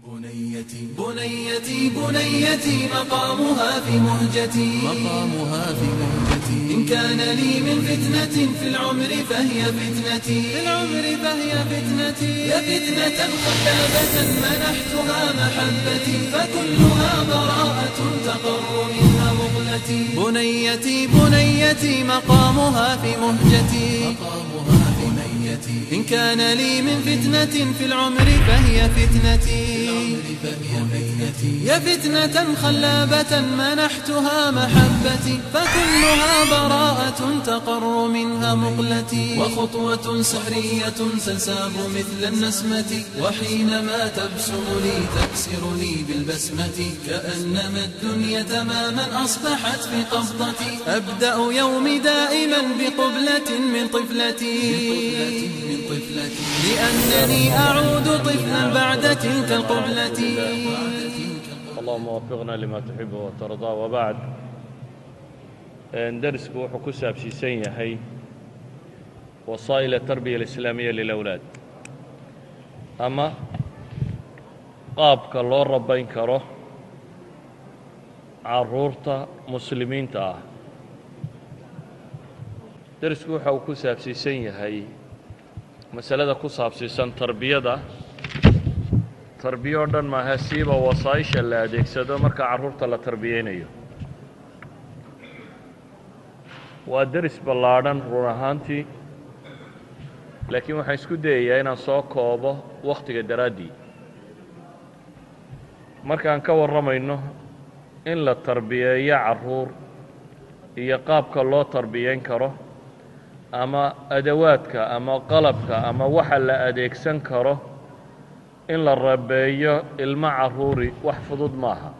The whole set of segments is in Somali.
بنيتي بنيتي بنيتي مقامها في مهجتي إن كان لي من فتنة في العمر فهي فتنتي يا فتنة خلابة منحتها محبتي فكلها براءة تقر منها مغلتي بنيتي بنيتي مقامها في مهجتي إن كان لي من فتنة في العمر فهي فتنتي يا فتنة خلابة منحتها محبتي فكلها براءة تقر منها مقلتي وخطوة سحرية تنساب مثل النسمة وحينما تبسم لي تكسرني بالبسمة كأنما الدنيا تماما أصبحت في قبضتي أبدأ يومي دائما بقبلة من طفلتي لأنني أعود طفلا بعد تلك القبلة. اللهم وفقنا لما تحب وترضى. وبعد درسك وحكو سابسيسين يحي وسائل التربية الإسلامية للأولاد أما qaabka loo rabayn karo caruurta muslimiinta ah. darisku waxa uu ku saabsiisan yahay masalada ku saabsiisan tarbiyada tarbiyo dhan maaha siiba wasaaisha la adeegsado marka caruurta la tarbiyeynayo. waa daris ballaadhan run ahaantii laakiin waxaan isku dayayaa inaan soo koobo wakhtiga daraaddii. markaan ka warramayno in la tarbiyeeyo caruur iyo qaabka loo tarbiyeyn karo ama adawaadka ama qalabka ama waxa la adeegsan karo in la rabeeyo ilmo caruuri wax fudud maaha.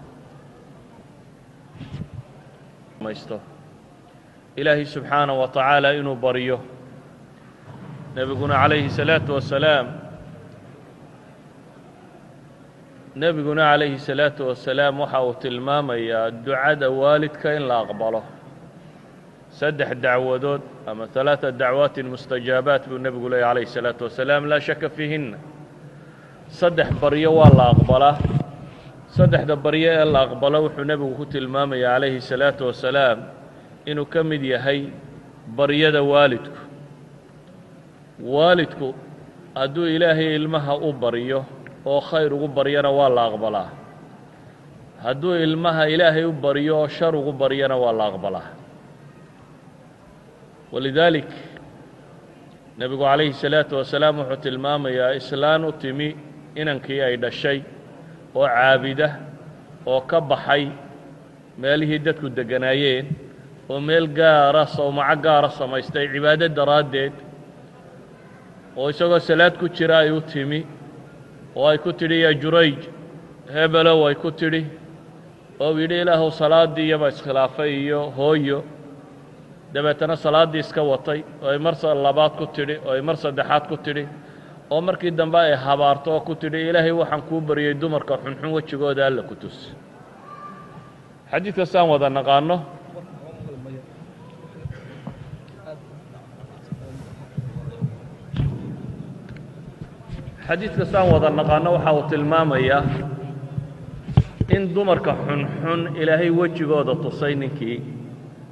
ilaahi subxaanahu wa tacaala inuu baryo nebiguna calayhi salaatu wasalaam waxa uu tilmaamayaa ducada waalidka in la aqbalo. 3 dacwadood ama 3 dacwaat mustajaabaat buu nebigu leeyahay calayhi salaatu wasalaam laa shaka fiihinna. 3 baryo waa la aqbalaa. 3da baryo ee la aqbalo wuxuu nebigu ku tilmaamayaa calayhi salaatu wasalaam inuu ka mid yahay baryada waalidku. waalidku hadduu ilaahay ilmaha u baryo oo khayr ugu baryana waa la aqbalaa. hadduu ilmaha ilaahay u baryo oo shar ugu baryana waa la aqbalaa. walidaalik nebigu calayhi salaatu wasalaam wuxuu tilmaamayaa islaan u timi inankii ay dhashay oo caabida oo ka baxay meelihii dadku degganaayeen oo meel gaara sawmaco gaara samaystay cibaado daraaddeed oo isagoo salaad ku jira ay u timi oo ay ku tidhi yaa jurayj hebelow ay ku tidhi oo yidhi ilaahow salaaddii iyaba iskhilaafay iyo hooyo dabeetana salaaddii iska watay oo ay mar labaad ku tidhi oo ay mar saddexaad ku tidhi oo markii dambe ay habaarto oo ku tidhi ilaahay waxaan kuu baryey dumarka xunxun wejigooda alla ku tus. xadiidka saan wada naqaano waxa uu tilmaamayaa in dumarka xunxun ilaahay wejigooda tusay ninkii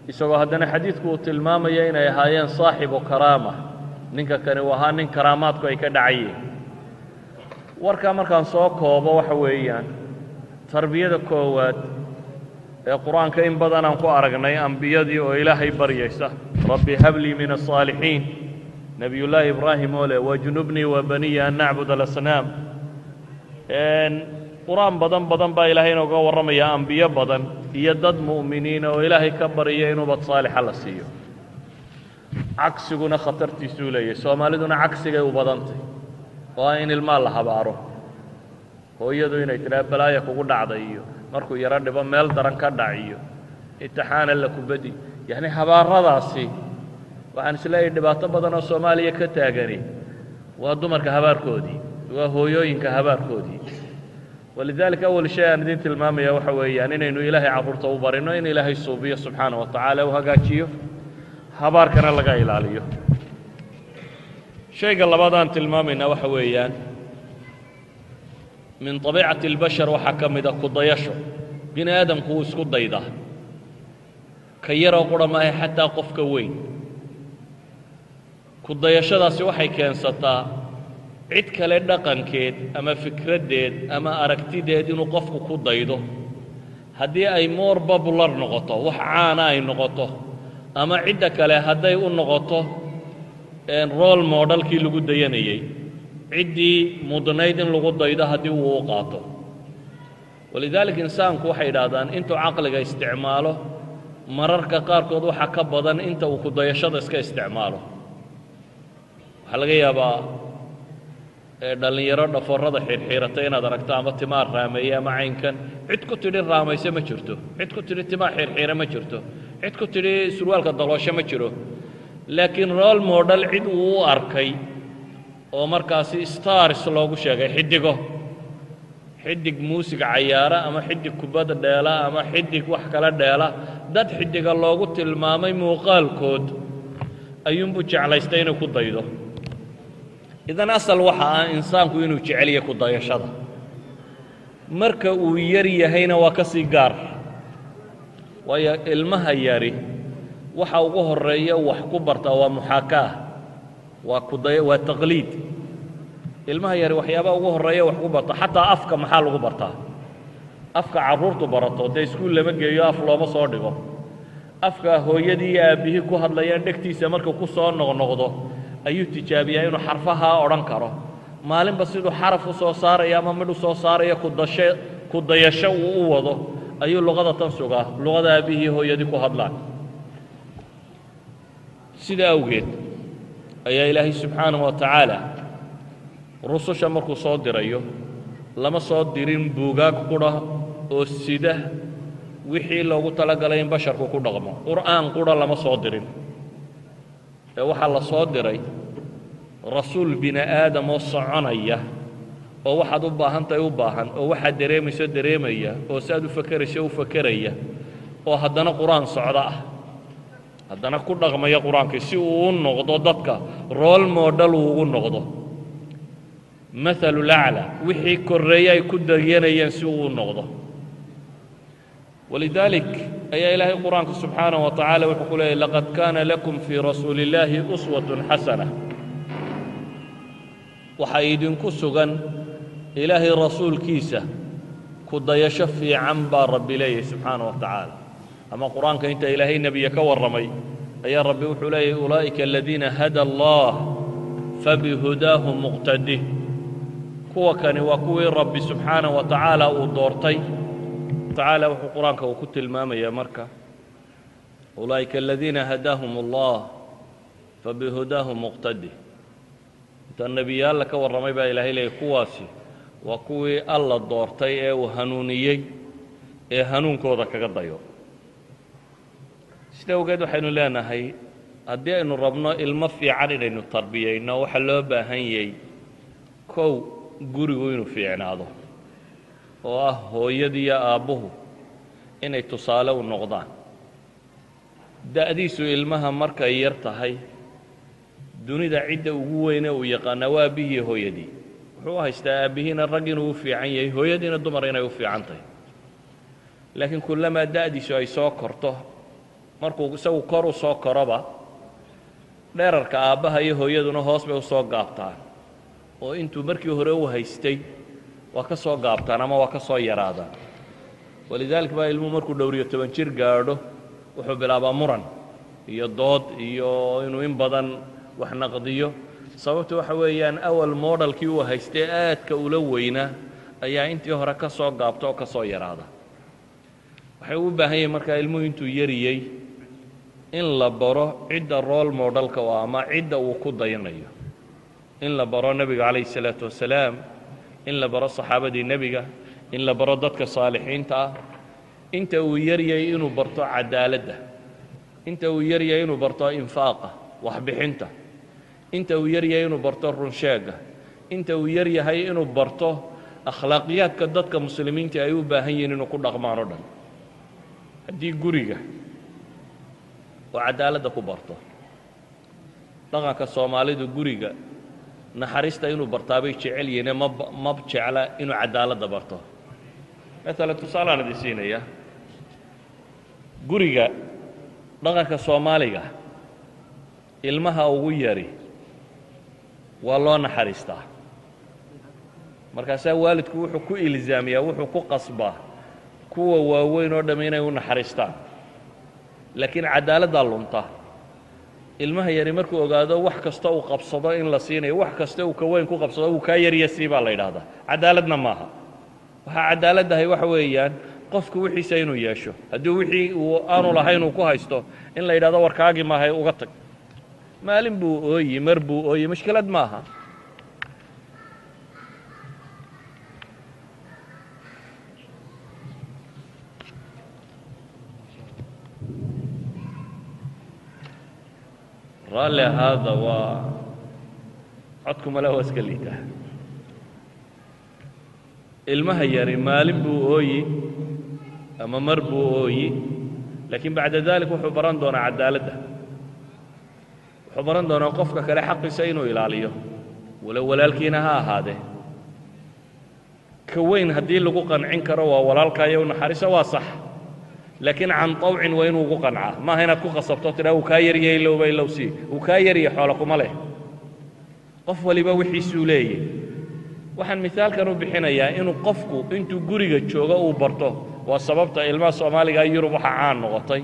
isagoo haddana xadiidku uu tilmaamaya inay ahaayeen saaxibu karaama. ninka kani uu ahaa nin karaamaadku ay ka dhacayeen. warkaa markaan soo koobo waxa weeyaan tarbiyada koowaad ee qur-aanka in badan aan ku aragnay ambiyadii oo ilaahay baryaysa rabbi hablii min aلصaalixiin. nebiyullaahi ibraahim oo leh wajnubnii wa baniya an nacbud alasnaam. qur-aan badan baa ilaahay inooga warramaya ambiyo badan iyo dad mu'miniina oo ilaahay ka barya in ubad saalixa la siiyo. cagsiguna khatartiisuu leeyahay. soomaaliduna cagsigay u badantay oo in ilmaa la habaaro. hooyadu inay tidhaha balaaya kugu dhacday iyo markuu yaro dhibo meel daran ka dhac iyo imtixaana la kubadi. yacni habaaradaasi waxaan isleeyahay dhibaato badan oo soomaaliya ka taagani waa dumarka habaarkoodii, waa hooyooyinka habaarkoodii. walidaalika awal shay aan idin tilmaamaya waxa weeyaan inaynu ilaahay carruurta u barino in ilaahay suubiyo subxaana wa tacaala u hagaajiyo habaarkana laga ilaaliyo. shayga labaad aan tilmaamaynaa waxa weeyaan min طabiicati اlbashar waxaa ka mida ku dayasho bini aadamku wuu isku daydaa ka yaroo qura maahe xataa qofka weyn ku dayashadaasi waxay keensataa cid kale dhaqankeed ama fikraddeed ama aragtideed inuu qofku ku daydo haddii ay more popular noqoto wax caana ay noqoto ama cidda kale hadday u noqoto role modelkii lagu dayanayey ciddii mudnayd in lagu daydo haddii uu u qaato walidaalika insaanku waxay idhaahdaan intuu caqliga isticmaalo mararka qaarkood waxaa ka badan inta uu ku dayashada iska isticmaalo waxaa laga yaabaa dhallinyaro dhaforrada xirxiiratay inaad aragto ama timaa raameeye ama caynkan cid ku tidhi raamayse ma jirto cid ku tidhi timaa xirxiira ma jirto cid ku tidhi surwaalka daloosho ma jiro laakiin role model cid uu u arkay oo markaasi stars loogu sheegay xiddigo xiddig muusiga cayaara ama xiddig kubadda dheela ama xiddig wax kala dheela dad xiddiga loogu tilmaamay muuqaalkood ayuunbuu jeclaystay inuu ku daydo idan asal waxa ah insaanku inuu jeceliya ku dayashada marka uu yar yahayna waa ka sii gaar waayo ilmaha yari waxa ugu horreeya wax ku bartaa waa muxaakaa waa taqliid ilmaha yari waxyaabaha ugu horreeya wax ku barta xataa afka maxaa lagu bartaa afka carruurtu barato dee iskuul lama geeyo af looma soo dhigo afka hooyadii iyo aabbihii ku hadlayaan dhegtiisa markuu ku soo noqnoqdo ayuu tijaabiyaa inuu xarfahaa odhan karo maalinba siduu xaraf u soo saaraya ama midh u soo saaraya ku dayasho uu u wado ayuu luqada tan sugaa luqada aabbihii hooyadii ku hadlaan sida awgeed ayaa ilaahay subxaanahu wa tacaala rususha markuu soo dirayo lama soo dirin buugaag qudha oo sida wixii loogu talagalay in basharku ku dhaqmo qur'aan qudha lama soo dirin ee waxaa la soo diray rasuul bini aadam oo soconaya oo waxaad u baahantahay u baahan oo waxaad dareemayso dareemaya oo saaad u fakerayso u fakeraya oo haddana qur-aan socdo ah haddana ku dhaqmaya qur-aankii si uu u noqdo dadka role model uu ugu noqdo mathalulaclaa wixii korreeye ay ku dayanayeen si uu u noqdo ولذلك أي إلهي القرآن سبحانه وتعالى ويقول لقد كان لكم في رسول الله أسوة حسنة وحيدين كسغن إلهي رسول كيسة كد يشفي عنبا رب إليه سبحانه وتعالى أما القرآن كنت إلهي نبي كور رمي أي ربي وحلي أولئك الذين هدى الله فبهداه مقتده كوا كان وكوي ربي سبحانه وتعالى ودورتي تعالى وحو قرآنك وكت الماما يا مركة أولئك الذين هداهم الله فبهداه مقتدي انت النبي لك والرمي بها إلهي لي كواسي وكوي الله الدورتي وهنونيي هنون كوضا كقضيو سيداو قادو حينو لانا هاي أدي أنو ربنا المفي عنين أنو التربية إنو وحلوبا هنيي كو قوري وينو في عناده oo ah hooyadii iyo aabbuhu inay tusaale u noqdaan da'diisu ilmaha markay yar tahay dunida cidda ugu weyne uu yaqaana waa aabihii hooyadii wuxuu haystaa aabbihiina rag inuu u fiican yahay hooyadiina dumar inay u fiican tahay laakiin kullamaa da'diisu ay soo korto markuu isagu kor u soo koroba dheerarka aabbaha iyo hooyaduna hoos bay u soo gaabtaan oo intuu markii hore u haystay waa ka soo gaabtaan ama waa ka soo yaraadaan walidaalika baa ilmuhu markuu dhowriyo 10 jir gaadho wuxuu bilaabaa muran iyo dood iyo inuu in badan wax naqdiyo sababtu waxa weeyaan awal modelkii uu haystay aadka ula weynaa ayaa intii hore ka soo gaabta oo ka soo yaraada waxay u baahan yihiin markaa ilmuhu intuu yariyey in la baro cidda role modelka oo ama cidda uu ku dayanayo in la baro nabiga calayhi salaatu wasalaam in la baro saxaabadii nebiga in la baro dadka saalixiinta ah inta uu yaryay inuu barto cadaaladda inta uu yaryay inuu barto infaaqa waxbixinta inta uu yaryay inuu barto runsheega inta uu yaryahay inuu barto akhlaaqiyaadka dadka muslimiinta ay u baahan yihiin inuu ku dhaqmaan oo dhan haddii guriga oo cadaaladda ku barto dhaqanka soomaalidu guriga naxariista inuu bartaabay jecel yihiine ma jecla inuu cadaaladda barto. maalan tusaalaan idin siinaya guriga dhaqanka soomaaliga ilmaha ugu yari waa loo naxariistaa, markaasaa waalidku wuxuu ku ilzaamiyaa, wuxuu ku qasbaa kuwa waaweyn oo dhamm inay u naxariistaan. laakiin cadaaladdaa lunta. ilmaha yari markuu ogaado wax kasta uu qabsado in la siinayo, wax kasta uu ka weyn ku qabsado uu kaa yarya sii baa la yidhaahdaa. cadaaladna maaha. waxaa cadaaladdahay waxa weeyaan qofku wixiisa inuu yeesho. haddii wixii uu aanu lahayn uu ku haysto in la yidhahdo warkaagii maahay uga tag. maalin buu ooyi, mar buu ooyi, mushkilad maaha. raalli ahaada waa codku male waa iska liitaa. ilmaha yari maalin buu ooyi ama mar buu ooyi, laakiin bacda dalik wuxuu baran doonaa cadaaladda. wuxuu baran doonaa qofka kale xaqiisa inuu ilaaliyo, walow walaalkiina ha ahaadee. ka weyn haddii lagu qancin karo waa walaalkaayo u naxariiso waa sax, laakiin can طawcin waa inuu ugu qancaa. maaha inaad ku khasabto tidhaa uu kaa yaryahay ilowba ilow sii. uu kaa yaryahay xoolo kuma leh. qof waliba wixiisuu leeyahy. waxaan misaalkan u bixinayaa inuu qofku intuu guriga joogo uu barto. waa sababta ilmaha soomaaliga yurub waxaa caan noqotay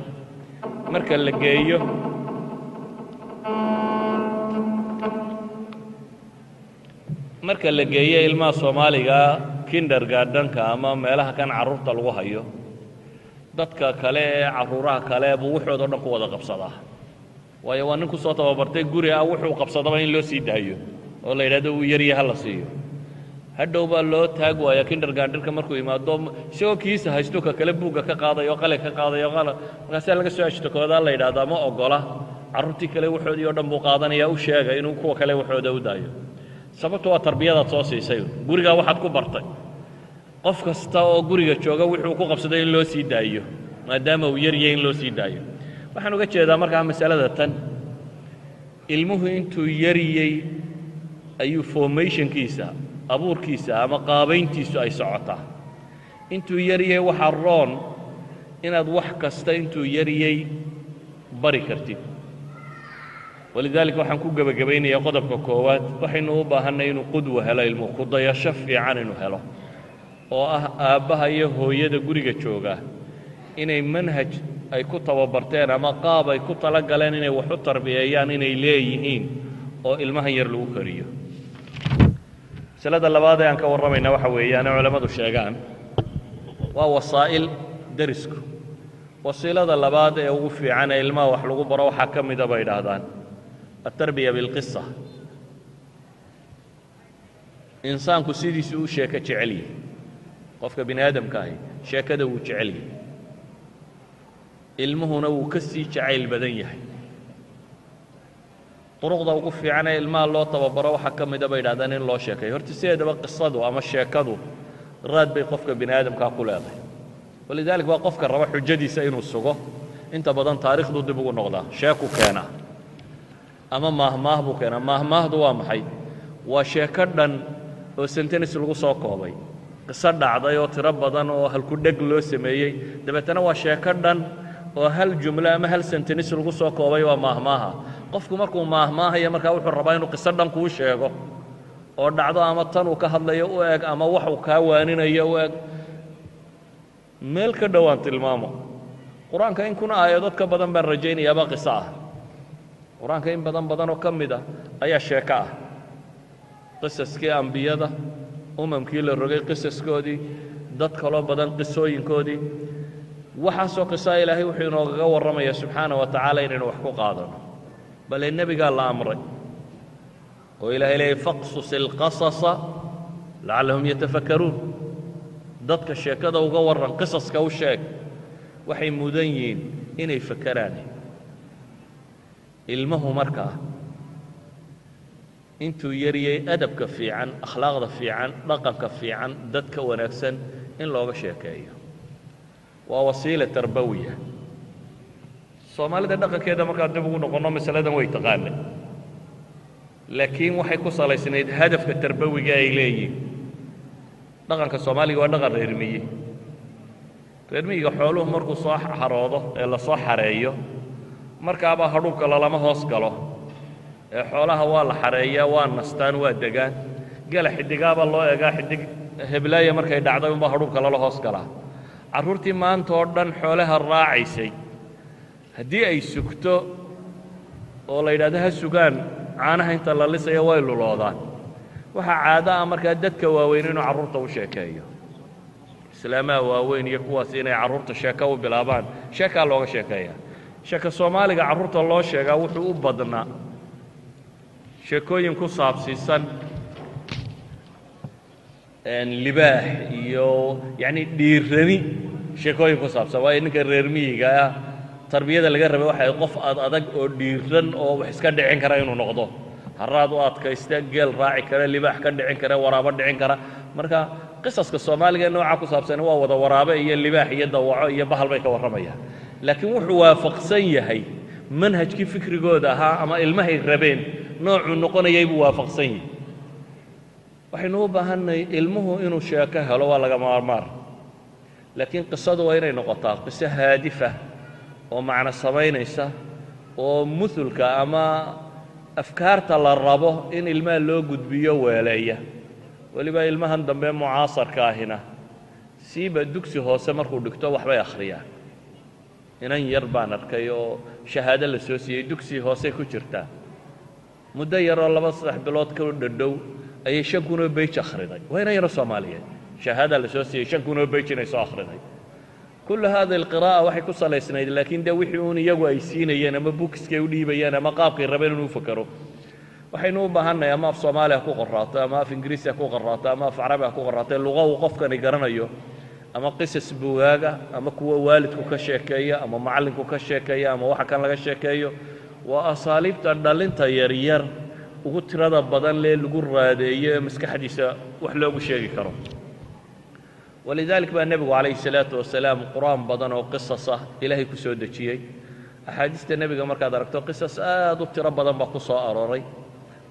marka la geeyo ilmaha soomaaliga kindergartenka ama meelaha kan carruurta lagu hayo, dadka kale ee carruuraha kale buu wuxoodoo dhan ku wada qabsadaa. waayo waa nin ku soo tababartay guri ah wuxuu qabsadaba in loo sii daayo oo la yidhahdo uu yarya ha la siiyo. hadhow baa loo taag waaya kindergartenka markuu imaado isagoo kiisa haysto ka kale buugga ka qaadayo qalin ka qaadayo markaasaa laga soo ashtakoodaa la yidhahdaa ma oggola. carruurtii kale waxoodii oo dhan buu qaadanaya, u sheega inuu kuwa kale waxooda u daayo. sababtu waa tarbiyadaad soo siisay. gurigaa waxaad ku bartay qof kasta oo guriga jooga wuxuu ku qabsaday in loo sii daayo, maadaama uu yaryay in loo sii daayo. waxaan uga jeedaa markaa masalada tan, ilmuhu intuu yaryay ayuu formationkiisa, abuurkiisa ama qaabayntiisu ay socotaa. intuu yaryay waxaa roon inaad wax kasta intuu yaryay bari kartid. walidaalika waxaan ku gebagabaynayaa qodobka koowaad, waxaynu u baahannay inuu qudwa helo ilmuhu, ku dayasho fiican inuu helo, oo ah aabbaha iyo hooyada guriga jooga inay manhaj ay ku tababarteen ama qaab ay ku tala galeen inay wax u tarbiyeeyaan inay leeyihiin oo ilmahan yar lagu kariyo. masalada labaad ee aan ka warramayna waxa weeyaane culammadu sheegaan waa wasaa'il derisku. wasiilada labaad ee ugu fiican ee ilmaha wax lagu baro waxaa ka mida bay idhaahdaan التربية بالقصة. إنسانku sidiisuu u sheeko jecel yahay. qofka bini aadamkaahi sheekada wuu jecel yahay. ilmuhuna wuu ka sii jacayl badan yahay. duruqda ugu fiican ee ilmaha loo tababaro waxaa ka mida bay idhahdaan in loo sheekayo. horta sideedaba qisadu ama sheekadu raad bay qofka bini aadamkaa ku leedahay. walidaalika waa qofka raba xujadiisa inuu sugo inta badan taariikhdu dib ugu noqdaa, sheeku keenaa ama maahmaah buu keenaa. maahmaahdu waa maxay? waa sheeko dhan oo sentenis lagu soo koobay, qiso dhacday oo tiro badan oo halku dheg loo sameeyey, dabeetana waa sheeko dhan oo hal jumlo ama hal sentenis lagu soo koobay. waa maahmaaha. qofku markuu maahmaahaya markaa wuxuu rabaa inuu qiso dhan kuu sheego oo dhacdo ama tan uu ka hadlayo u eg ama wax uu kaa waaninayo u eg. meel ka dhowaan tilmaamo qur-aanka in kuna aayadood ka badan baan rajaynayaaba qiso ah. qur-aanka in badan oo ka mid ah ayaa sheeko ah. qisaskii ambiyada, umamkii la rogay qisaskoodii, dad kaloo badan qisooyinkoodii. waxaasoo qisaa ilaahay wuxuu inoogaga warramaya subxaana wa tacaala inaynu wax ku qaadano. bale nebigaa la amray oo ilahay leeyay faqsus ilqasasa lacallahum yatafakkaruun. dadka sheekada uga warran, qisaska u sheeg, waxay mudan yihiin inay fakeraan. ilmuhu markaa intuu yaryay adabka fiican, akhlaaqda fiican, dhaqanka fiican, dadka wanaagsan in looga sheekeeyo waa wasiila tarbawiya. soomaalida dhaqankeeda markaan dib ugu noqonno masaladan way taqaanay. laakiin waxay ku salaysnayd hadafka tarbawiga ay leeyihiin dhaqanka soomaaliga waa dhaqan reer miyi reer miyiga xooluhu markuu soo xaroodo ee la soo xareeyo markaaba hadhuubka lalama hoos galo ee xoolaha waa la xareeyaa waa nastaan waa degaan gala xidigaaba loo egaa xidig heblaaya markay dhacday unbaa hadhuubka lala hoos galaa carruurtii maanta oo dhan xoolaha raacaysay haddii ay sugto oo la yidhahdo ha sugaan caanaha inta la lisaya way luloodaan waxaa caado ah markaa dadka waaweyn inuu carruurta u sheekeeyo islaamaha waaweyn iyo kuwaas inay carruurta sheeko u bilaabaan sheekaa looga sheekeeyaa sheeko soomaaliga carruurta loo sheegaa wuxuu u badnaa sheekooyin ku saabsiisan libaax iyo yacni dhiirani sheekooyin ku saabsan waayo ninka reer miyiga ah tarbiyada laga rabay waxay qof adag oo dhiiran oo wax iska dhicin kara inuu noqdo haraad u adkaysta geel raaci kara libaax ka dhicin kara waraabo dhicin kara marka qisaska soomaaliga nooca ku saabsan waa wada waraabe iyo libaax iyo dawaco iyo bahal bay ka warramayaan laakiin wuxuu waafaqsan yahay manhajkii fikrigooda ahaa ama ilmahay rabeen noocuu noqonayay buu waafaqsan yahay waxaynu u baahannahay ilmuhu inuu sheeko helo waa laga maarmaan laakiin qisadu waa inay noqotaa qiso haadifa oo macno samaynaysa oo musulka ama afkaarta la rabo in ilmaha loo gudbiyo weeleeya weliba ilmahan dambe mucaasarka ahina siiba dugsi hoose markuu dhigto waxbay akhriyaan inan yar baan arkay oo shahaado la soo siiyey dugsi hoose ku jirtaa muddo yaroo 2-3 bilood ka dhadhow ayay 5 kun oo bayj akhriday waa inan yaro soomaaliyeed shahaada la soo siiyey 5 kun oo bayj inay soo akhriday كل هذه القراءة waxay ku salaysnayd laakiin de wixii uun iyagu ay siinayeen ama bookiskay u dhiibayeen ama qaabkay rabeen inuu fakaro waxaynu u baahannahay ama af Soomaaliya ku qoraato ama af Ingiriisi ku qoraato ama af Carabi ku qoraato luqad uu qofkani garanayo ama qisas buugaaga ama kuwa waalidku ka sheekeeya ama macallinku ka sheekeeya ama waxa kan laga sheekeeyo waa asaaliibta dhalinta yar yar ugu tirada badan lee lagu raadeeyo maskaxdiisa wax loogu sheegi karo ولذلك بقى النبي عليه الصلاة والسلام قرآن بدن وقصصه إلهي كسود دجيي أحاديث النبي مركا دركتو قصص ضبط بدن بقصة أروري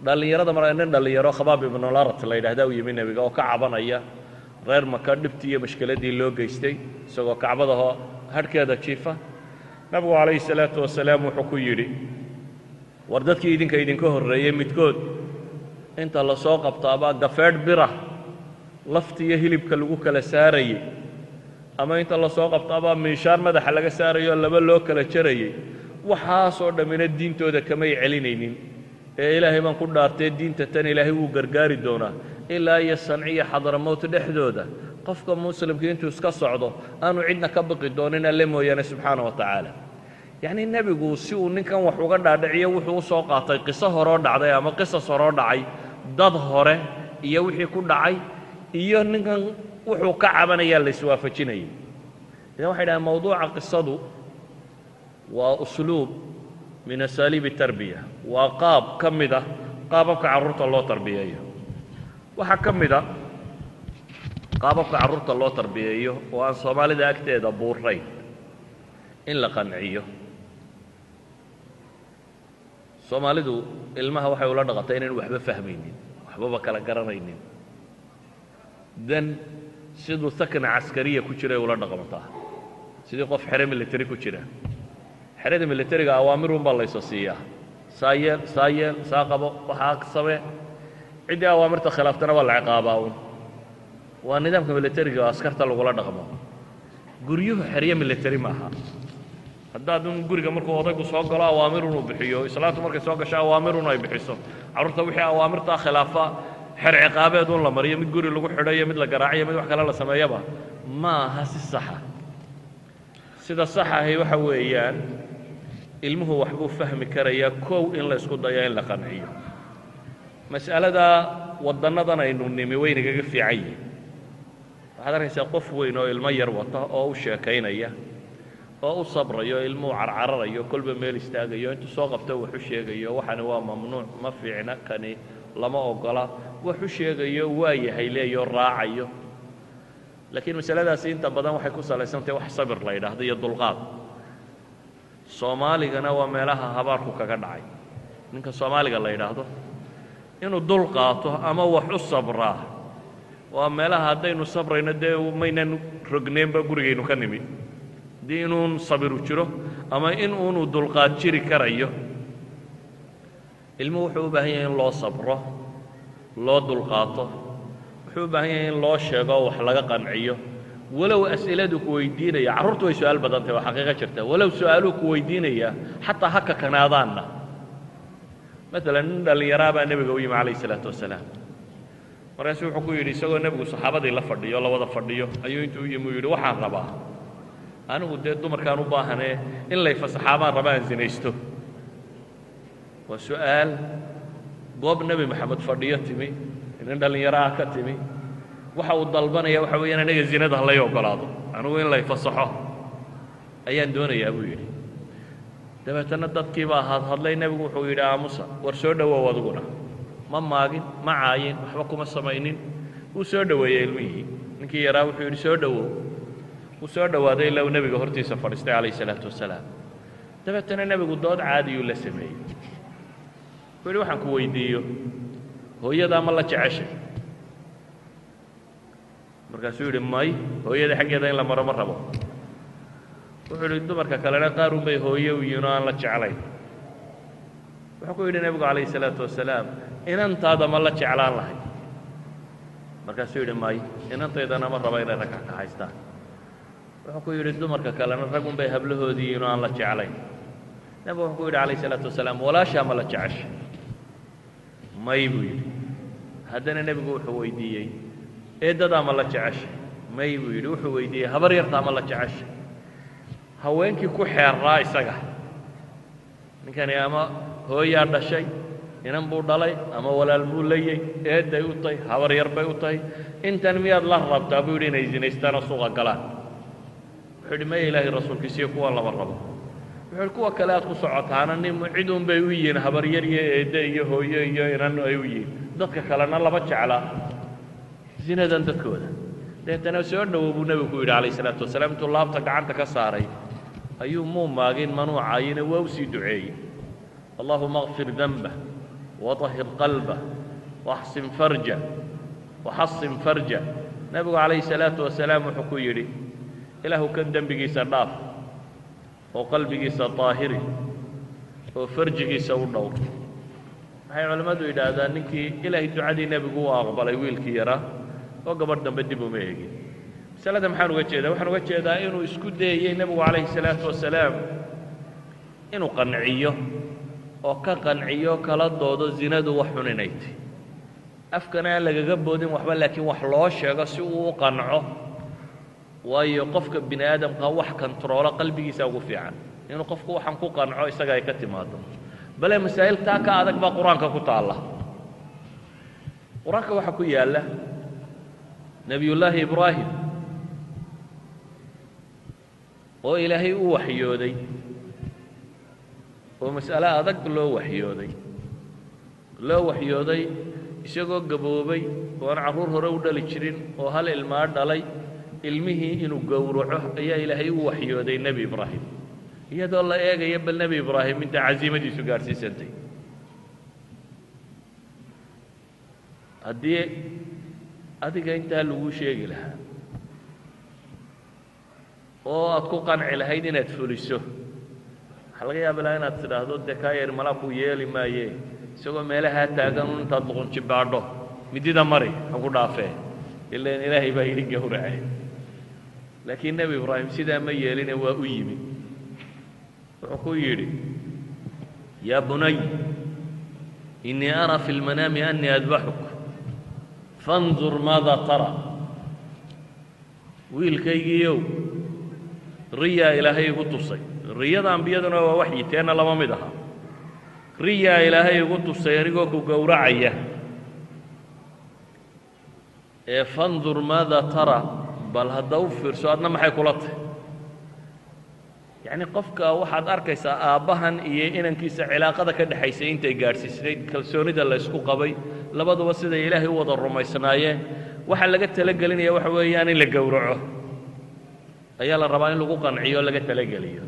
دل يرد مرة دل يرى خباب بن الأرض اللي يهداوي يمين النبي وكعبنا إياه غير ما كدبتي مشكلة دي اللي جيستي سو كعبده هر كذا شيفة النبي عليه الصلاة والسلام وحكيري وردتك يدين كيدين كهر ريم متكود أنت الله سوق بطابة دفعت بره laftiyo hilibka lagu kala saarayay ama inta la soo qabtaba miishaar madaxa laga saarayo laba loo kala jarayay waxa soo dhamina diintooda kama celinaynin ee ilaahay baan ku dhaartay diinta tan ilaahay uu gargaari doona ilaa ya sanciya xadramowt dhexdooda qofka muslimka intuu iska socdo aanu cidna ka baqi doonin alle mooyane subxaanahu wa tacaala yacni nebigu si uu ninkan wax uga dhaadhiciyo wuxuu u soo qaatay qiso horoo dhacday ama qisas horoo dhacay dad hore iyo wixii ku dhacay iyo ninkan wuxuu ka cabanayaa la iswaafajinayay idan waxay dhahaan mawduuca qisadu waa usluub min asaaliib tarbiya waa qaab ka mid ah qaababka carruurta loo tarbiyeeyo waxaa ka mid ah qaababka carruurta loo tarbiyeeyo oo aan soomaalida agteeda buurayn in la qanciyo soomaalidu ilmaha waxay ula dhaqatay inaan waxba fahmaynin waxbaba kala garanaynin dan siduu sakna caskariya ku jiray ula dhaqmataa sidii qof xere military ku jira xerada militariga awaamirun baa layso siiyaa saayeel saaqabo waxaa ka samee ciddii awaamirta khilaaftana waa la ciqaabaa un waa nidaamka militariga oo askarta lagula dhaqmo guryuhu xerye military maaha haddaad un guriga markuu odaygu soo galo awaamirun uu bixiyo islaantu markay soo gasho awaamirun ay bixiso carruurta wixii awaamirtaa khilaafa xer ciqaabeed un la mariyo mid guri lagu xidhayo mid la garaacayo mid wax kale la sameeyaba ma aha si saxa sida sax ahi waxa weeyaan ilmuhu waxbuu fahmi karayaa kow in la isku dayo in la qanciyo mas'alada waddannadan aynu nimi weynagaga fiican yihin waxaad arkaysaa qof weyn oo ilmo yar wata oo u sheekaynaya oo u sabrayo ilmuhu carcararayo kolba meel istaagayo intuu soo qabto wax u sheegayo waxani waa mamnuuc ma fiicna kani lama ogola wax u sheegayo waa yahay leeyo raacayo laakiin masaladaasi inta badan waxay ku salaysantahay wax sabir la yidhaahdo iyo dulqaad soomaaligana waa meelaha habaarku kaga dhacay ninka soomaaliga la yidhaahdo inuu dul qaato ama wax u sabraa waa meelaha haddaynu sabrayno dee maynan rogneenba gurigaynu ka nimi haddii inuun sabiru jiro ama in uunu dulqaad jiri karayo ilmuhu wuxuu u baahan yahay in loo sabro loo dulqaato wuxuu u baahan yahay in loo sheego wax laga qanciyo walow as'iladu ku weydiinaya carruurtu way su'aal badan tahay waa xaqiiqo jirta walow su'aaluu ku weydiinaya xataa ha kakanaadaanna maalan nin dhallinyaraa baa nebiga u yimi calayhi salaatu wasalaam markaasu wuxuu ku yidhi isagoo nebigu saxaabadii la fadhiyo la wada fadhiyo ayuu intuu u yimi u yidhi waxaan rabaa anigu dee dumarkaan u baahanee in lay fasaxaabaan raba aan sinaysto waa su'aal goob nebi moxamed fadhiyo timi nin dhallinyaraha ka timi waxa uu dalbanaya waxa weeyaan aniga zinada ha lay oggolaado anigu in lay fasaxo ayaan doonayaa buu yidhi dabeetana dadkii baa hadlay nebigu wuxuu yidhi aamusa war soo dhowow adiguna ma maagin ma caayin waxba kuma samaynin wuu soo dhoweeyey ilmihii ninkii yaraa wuxuu yidhi soo dhowow wuu soo dhowaaday ilaa uu nebiga hortiisa fadhiistay calayhi salaatu wasalaam dabeetana nebigu dood caadiyuu la sameeyey wuxuu yidhi waxaan ku weydiiyo hooyadaa ma la jeceshay markaasuu yidhi may hooyada xaggeeda in la maro ma rabo wuxuu yidhi dumarka kalena qaar un bay hooye u yihiin oo aan la jeclayn wuxuu ku yidhi nebigu calayhi salaatu wasalaam inantaada ma la jeclaan lahay markaasuu yidhi may inantaydana ma raba inay rag ka haystaan wuxuu ku yidhi dumarka kalena rag un bay hablahoodii yihiin oo aan la jeclayn nebigu wuxuu ku yidhi calayhi salaatu wasalaam walaashaa ma la jeceshay may buu yidhi haddana nebigu wuxuu weydiiyey eeddadaa ma la jeceshay may buu yidhi wuxuu weydiiyey habar yartaa ma la jeceshay haweenkii ku xeerraa isaga ninkani ama hooyaa dhashay inan buu dhalay ama walaal buu layey eedday u tahay habar yar bay u tahay intan miyaad la rabtaa buu yidhi inay zinaystaanoo suuqa galaan wuxuu yidhi maya ilaahay rasuulkiisiyo kuwa lama rabo wuxuu yidhi kuwa kale aad ku socotaana nin cid un bay u yihiin habar yar iyo eedde iyo hooyo iyo inan ay u yihiin dadka kalena lama jeclaa zinadan dadkooda deetana soo dhowow buu nebigu ku yidhi calayhi salaatu wasalaam intuu laabta gacanta ka saaray ayuu muu maagin manuu caayine waa u sii duceeyey allahuma akfir danbah waطahir qalbah waxsin farja waxasin farja nebigu calayhi salaatu wasalaam wuxuu ku yidhi ilaahu kan dembigiisa dhaaf oo qalbigiisa daahiri oo farjigiisa u dhowr waxay culimmadu yidhaahdaan ninkii ilaahay ducadii nebigu u aqbalay wiilkii yaraa oo gabadh dambe dib uma eegin masalada maxaan uga jeedaa waxaan uga jeedaa inuu isku dayey nebigu calayhi salaatu wasalaam inuu qanciyo oo ka qanciyo kala doodo zinadu wax xun inay tahy afkana aan lagaga boodin waxba laakiin wax loo sheego si uu u qanco waayo qofka bini aadamka wax kontaroola qalbigiisa ugu fiican inuu qofku waxaan ku qanco isaga ay ka timaado bale masaa'il taa ka adag baa qur-aanka ku taalla qur-aanka waxaa ku yaalla nebiyullaahi ibraahim oo ilaahay u waxyooday oo mas'ale adag loo waxyooday isagoo gaboobay oo aan carruur hore u dhali jirin oo hal ilmaa dhalay ilmihii inuu gowraco ayaa ilaahay u waxyooday nebi ibraahim iyadoo la eegaya bal nebi ibraahim inta casiimadiisu gaadhsiisantay haddii adiga intaa laguu sheegi lahaa oo aad ku qanci lahayd inaad fuliso waxaa laga yaabi lahaa inaad tidhaahdo dee kaa yar malaa ku yeeli maaye isagoo meelahaa taagan intaad luqunjibaadho midida mari ha ku dhaafee ilaan ilaahay baa yidhi gowracay laakiin nebi ibraahim sidaa ma yeeline waa u yimi wuxuu ku yidhi yaa bunay innii araa fi lmanaami annii adbaxuk fandur maada tara wiilkaygiiyow riyaa ilaahay igu tusay riyada ambiyaduna waa waxyi teenna lama mid aha riyaa ilaahay igu tusay anigoo ku gowracaya ee fandur maada tara bal hadda u fiirso adna maxay kula tahay yacni qofka waxaad arkaysaa aabbahan iyo inankiisa cilaaqada ka dhexaysay intay gaadhsiisnayd kalsoonida la ysku qabay labaduba siday ilaahay u wada rumaysnaayeen waxaa laga talagelinaya waxa weeyaan in la gowraco ayaa la rabaa in lagu qanciyo o laga talageliyo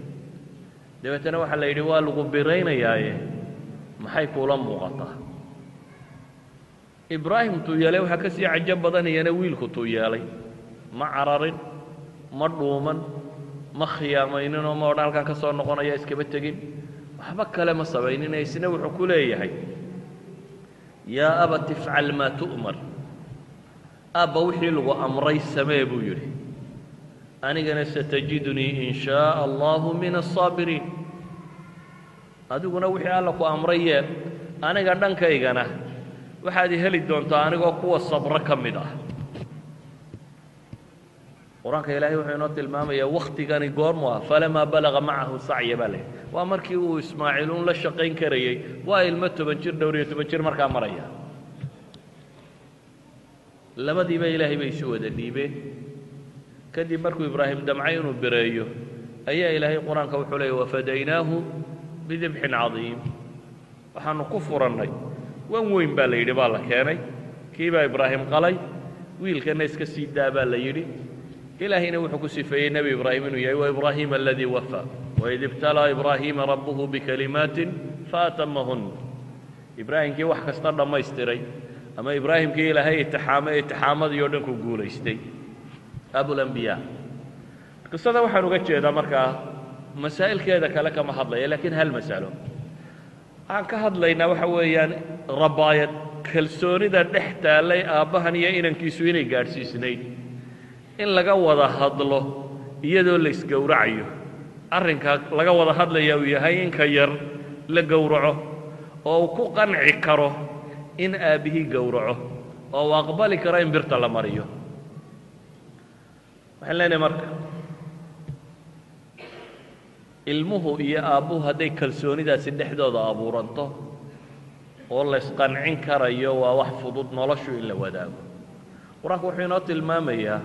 dabeetana waxaa la yidhi waa lagu biraynayaaye maxay kuula muuqataa ibraahim tuu yeelay waxaa ka sii cajab badanayana wiilku tuu yeelay ma cararin ma dhuuman ma khiyaamayninoo ma odhan halkan ka soo noqonaya iskaba tegin waxba kale ma sabaynina isna wuxuu ku leeyahay yaa abati ifcal maa tu'mar aabba wixii lagu amray samee buu yidhi anigana satajidunii in shaaa allahu min aلsaabiriin adiguna wixii alla ku amray yeel aniga dhankaygana waxaad heli doontaa anigoo kuwa sabro ka mid ah qur-aanka ilaahay wuxuu inoo tilmaamayaa wakhtigani goormu ah falamaa balaga macahu sacya baa leh waa markii uu ismaaciiluun la shaqayn karayey waa ilmo 10 jir dhowr iyo 10 jir markaa maraya labadiiba ilaahay bay isu wada dhiibeen kadib markuu ibraahim damcay inuu bireeyo ayaa ilaahay qur-aanka wuxuu leeyay wafadaynaahu bidibxin cadiim waxaanu ku furannay wan weyn baa la yidhi baa la keenay kii baa ibraahim qalay wiilkana iska sii daa baa la yidhi ilaahayna wuxuu ku sifeeyey nebi ibraahim inuu yahay waibraahiima aladii wafaa waid ibtalaa ibraahiima rabbuhu bikalimaatin faatamahun ibraahimkii wax kasta dhammaystiray ama ibraahimkii ilaahay itixaamadii oo dhan ku guulaystay abulambiyaa qisada waxaan uga jeedaa markaa masaa'ilkeeda kale kama hadlaya laakiin hal masalo waxaan ka hadlaynaa waxa weeyaan rabaayad kalsoonida dhex taallay aabbahan iyo inankiisu inay gaadhsiisnayd in laga wada hadlo iyadoo la isgowracayo arrinka laga wada hadlaya uu yahay in ka yar la gowraco oo uu ku qanci karo in aabbihii gowraco oo uu aqbali karo in birta la mariyo waxaan leenahay marka ilmuhu iyo aabbuhu hadday kalsoonidaasi dhexdooda abuuranto oo la isqancin karayo waa wax fudud noloshu in la wadaago qur-aanku wuxuu inoo tilmaamayaa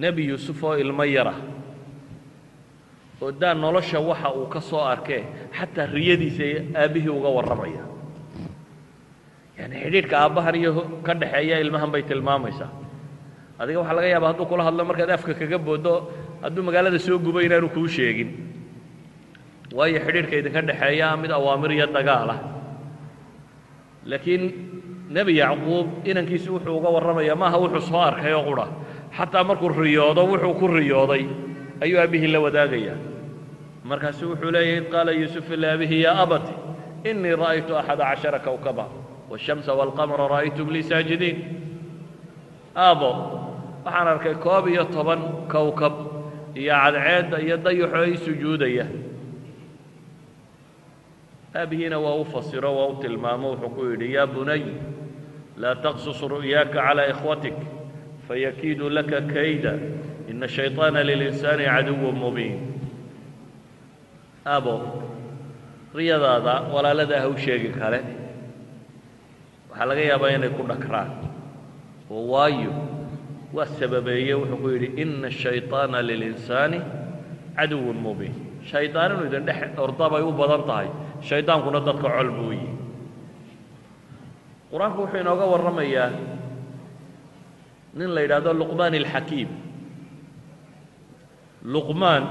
nebi yuusuf oo ilmo yara oo daa nolosha waxa uu ka soo arkee xataa riyadiisa aabbihii uga warramaya yani xidhiidhka aabbahan iyo ka dhaxeeya ilmahan bay tilmaamaysaa adiga waxaa laga yaabaa hadduu kula hadlo markaad afka kaga booddo hadduu magaalada soo gubo inaanu kuu sheegin waayo xidhiidhka idinka dhexeeya mid awaamir iyo dagaal ah laakiin nebi yacquub inankiisu wuxuu uga warramayaa maaha wuxuu soo arkay oo qura xataa markuu riyoodo wuxuu ku riyooday ayuu aabbihii la wadaagayaa markaasuu wuxuu leeyahy id qaala yuusufu liabihi yaa abati innii ra'aytu 11 kawkaba waالshamsa wاlqamara ra'aytum lii saajidiin aabo waxaan arkay 11 kawkab iyo cadceedda iyo dayaxoo ii sujuudaya aabihiina waa u fasiro waa u tilmaamo wuxuu ku yidhi yaa bunay laa taqsus ru'yaaka calىa ikhwatik fayakiidu laka kayda ina الshayطaana lilinsaani caduw mubiin aabo riyadaada walaaladaa ha u sheegi kale waxaa laga yaabaa inay ku dhakraan oo waayo waa sababeeye wuxuu ku yidhi ina الshayطaana lilinsaani caduw mubiin shaydaan inuu idin dhex ordabay u badan tahay shaydaankuna dadka col buu yihi qur-aanku wuxuu inooga warramayaa nin la yidhaahdo luqmaan alxakiim luqmaan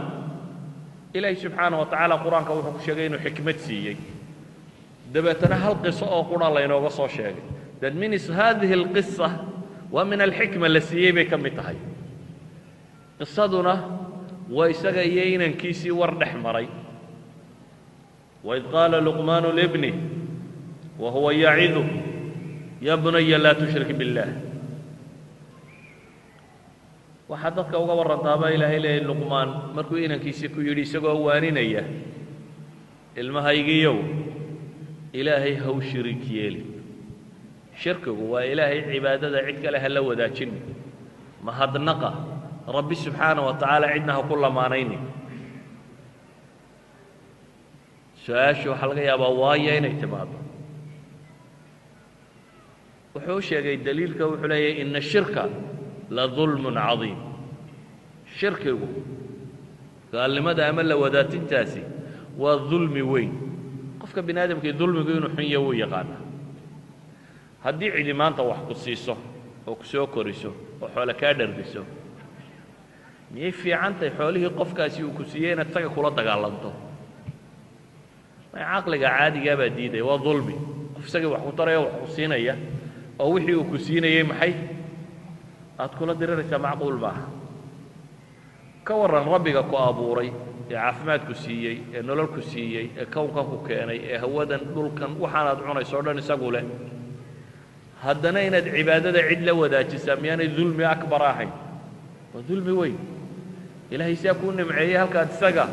ilaahi subxaana wa tacaala qur-aanka wuxuu ku sheegay inuu xikmad siiyey dabeetana hal qiso oo qura laynooga soo sheegay that means hadihi alqisa waa min alxikma la siiyey bay ka mid tahay qisaduna waa isaga iyo inankiisii war dhex maray waid qaala luqmaanu libnih wa huwa yacidu ya bunaya laa tushrik biاllah waxaa dadka uga warrantaabaa ilaahay leeyay luqmaan markuu inankiisii ku yidhi isagoo waaninaya ilmahaygiiyow ilaahay haw shirig yeeli shirkigu waa ilaahay cibaadada cid kale ha la wadaajin mahadnaqa rabbi subxaana wa tacaala cidna ha ku lamaanayni su-aashu waxaa laga yaabaa waayo inay timaado wuxuu u sheegay daliilka wuxuu leeyahay ina shirka la dulmun cadiim shirkigu gaalnimada ama la wadaajintaasi waa dulmi weyn qofka bini aadamkii dulmigu inuu xun yahay wuu yaqaanaa haddii cidi maanta wax ku siiso oo ku soo koriso oo xoole kaa dhargiso miyay fiican tahay xoolihii qofkaasi uu ku siiyey inaad isaga kula dagaalanto may caqliga caadigaa baa diidaya waa dulmi qof isagii wax ku taraya wax ku siinaya oo wixii uu ku siinayay maxay aad kula diriraysaa macquul maaha ka warran rabbiga ku abuuray ee caafimaadku siiyey ee nololku siiyey ee kownkan ku keenay ee hawadan dhulkan waxaanaad cunayso o dhan isagu leh haddana inaad cibaadada cid la wadaajisaa miyaanay dulmi akbar ahayn waa dulmi weyn ilaahay siyaa kuu nimceeyey halkaad isaga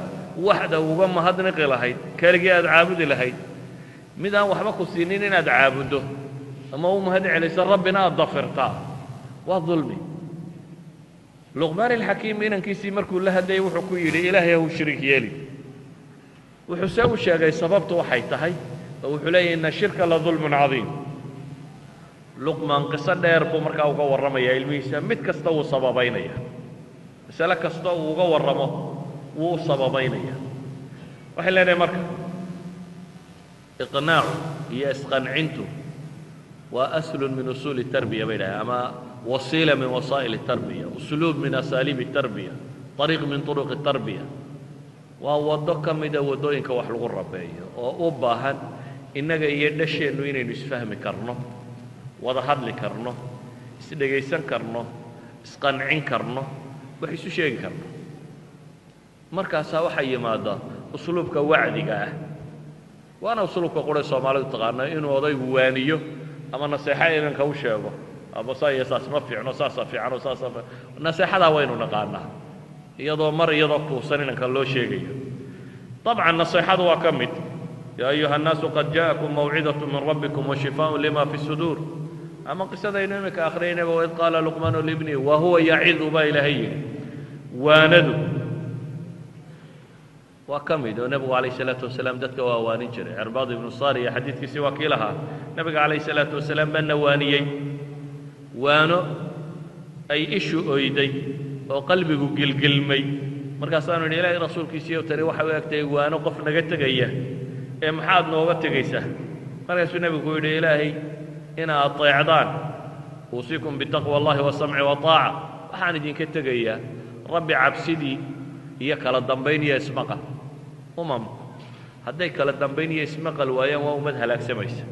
waxda uga mahadniqi lahayd keligii aad caabudi lahayd mid aan waxba ku siinin inaad caabuddo ama u mahad celiso rabbina aad dafirtaa waa dulmi luqmaan alxakiim inankiisii markuu la hadlayay wuxuu ku yidhi ilaahay ha u shiriik yeelin wuxuu se u sheegay sababtu waxay tahay oo wuxuu leeyahy ina shirka la dulmun cadiim luqmaan qiso dheer buu markaa uga warramayaa ilmihiisa mid kasta wuu sababaynaya masale kasta uu uga warramo wuu u sababaynaya waxay leenahay marka iqnaacu iyo isqancintu waa aslun min usuuli tarbiya bay dhahay ama wasiila min wasaa'il tarbiya usluub min asaaliib tarbiya ariiq min turuq tarbiya waa waddo ka mida waddooyinka wax lagu rabeeyo oo u baahan innaga iyo dhasheennu inaynu isfahmi karno wada hadli karno isdhegaysan karno isqancin karno wax isu sheegi karno markaasaa waxaa yimaada usluubka wacdiga ah waana usluubka qura soomaalidu taqaana inuu odaygu waaniyo ama naseexa inanka u sheego ama saa iyo saas ma fiicno saasaa fiicanoo saasaa naseexadaa waynu naqaanaa iyadoo mar iyadoo kuusan inanka loo sheegayo طabcan naseexadu waa ka mid yaa ayuha الnaasu qad jaaءakum mawcidaة min rabbikum washifaaء lima fi الsuduur ama qisadaynu iminka akhrinaynaba waid qaala luqmaanu libni wa huwa yacidu baa ilaahay yidhi waanadu waa ka mid oo nebigu calayh الsalaaةu wasalaam dadka waa waanin jiray cirbaad ibnu saariya xadiidkiisii waa kii lahaa nebiga calayh الsalaaةu wasalaam baa nawaaniyey waano ay ishu oyday oo qalbigu gilgilmay markaasaanu idhi ilaahay rasuulkiisiiyo tani waxay u egtahay waano qof naga tegaya ee maxaad nooga tegaysaa markaasuu nebigu yidhi ilaahay inaa aطeecdaan uusiikum bitaqwa اllahi wasamci waطaaca waxaan idinka tegayaa rabbi cabsidii iyo kala dambayn iyo ismaqal umamku hadday kala dambayn iyo ismaqal waayaan waa ummad halaagsamaysa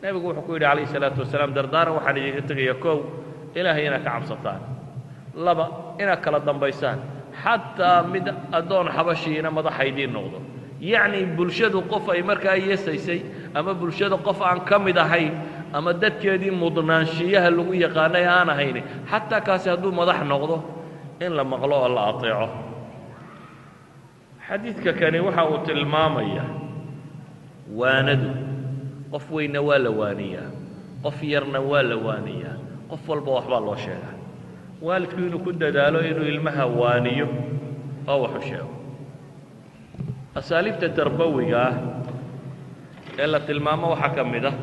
nebigu wuxuu ku yidhi calayh الsalaatu wasalaam dardaaran waxaan idinka tegaya kow ilaahay inaad ka cabsataan laba inaad kala dambaysaan xataa mid addoon xabashiina madaxa idiin noqdo yacni bulshadu qof ay markaa yeesaysay ama bulshada qof aan ka mid ahayn ama dadkeedii mudnaanshiyaha lagu yaqaanay aan ahayni xataa kaasi hadduu madax noqdo in la maqlo oo la ateeco xadiidka kani waxa uu tilmaamaya waanadu qof weynna waa la waaniyaa qof yarna waa la waaniyaa qof walba waxbaa loo sheegaa waalidku inuu ku dadaalo inuu ilmaha waaniyo oo waxu sheego asaaliibta tarbawiga ah ee la tilmaamo waxaa ka mid ah